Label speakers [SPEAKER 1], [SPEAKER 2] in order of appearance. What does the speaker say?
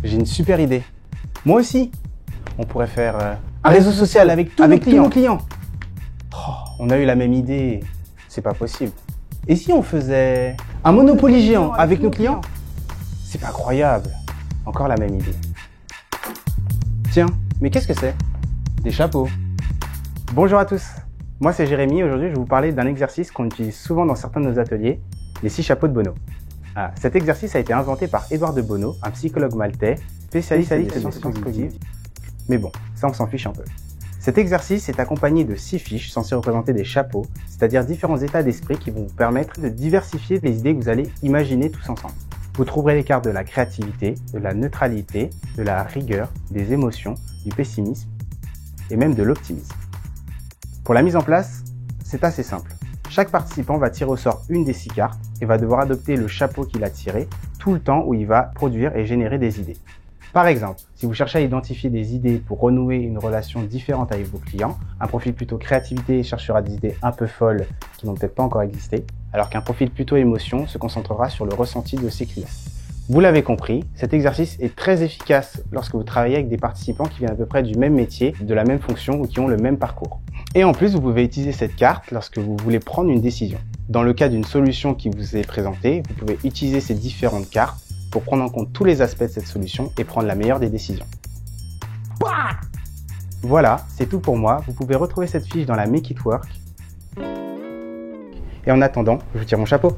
[SPEAKER 1] J'ai une super idée. Moi aussi. On pourrait faire un réseau social avec tous nos clients. Oh, on a eu la même idée. C'est pas possible. Et si on faisait un Monopoly géant avec nos clients? C'est pas croyable. Encore la même idée. Tiens, mais qu'est-ce que c'est? Des chapeaux. Bonjour à tous. Moi c'est Jérémy. Aujourd'hui je vais vous parler d'un exercice qu'on utilise souvent dans certains de nos ateliers, les 6 chapeaux de Bono. Cet exercice a été inventé par Édouard de Bono, un psychologue maltais, spécialiste des sciences cognitives. Mais bon, ça on s'en fiche un peu. Cet exercice est accompagné de 6 fiches censées représenter des chapeaux, c'est-à-dire différents états d'esprit qui vont vous permettre de diversifier les idées que vous allez imaginer tous ensemble. Vous trouverez les cartes de la créativité, de la neutralité, de la rigueur, des émotions, du pessimisme et même de l'optimisme. Pour la mise en place, c'est assez simple. Chaque participant va tirer au sort une des 6 cartes et va devoir adopter le chapeau qu'il a tiré tout le temps où il va produire et générer des idées. Par exemple, si vous cherchez à identifier des idées pour renouer une relation différente avec vos clients, un profil plutôt créativité cherchera des idées un peu folles qui n'ont peut-être pas encore existé, alors qu'un profil plutôt émotion se concentrera sur le ressenti de ses clients. Vous l'avez compris, cet exercice est très efficace lorsque vous travaillez avec des participants qui viennent à peu près du même métier, de la même fonction ou qui ont le même parcours. Et en plus, vous pouvez utiliser cette carte lorsque vous voulez prendre une décision. Dans le cas d'une solution qui vous est présentée, vous pouvez utiliser ces différentes cartes pour prendre en compte tous les aspects de cette solution et prendre la meilleure des décisions. Voilà, c'est tout pour moi. Vous pouvez retrouver cette fiche dans la Make It Work. Et en attendant, je vous tire mon chapeau.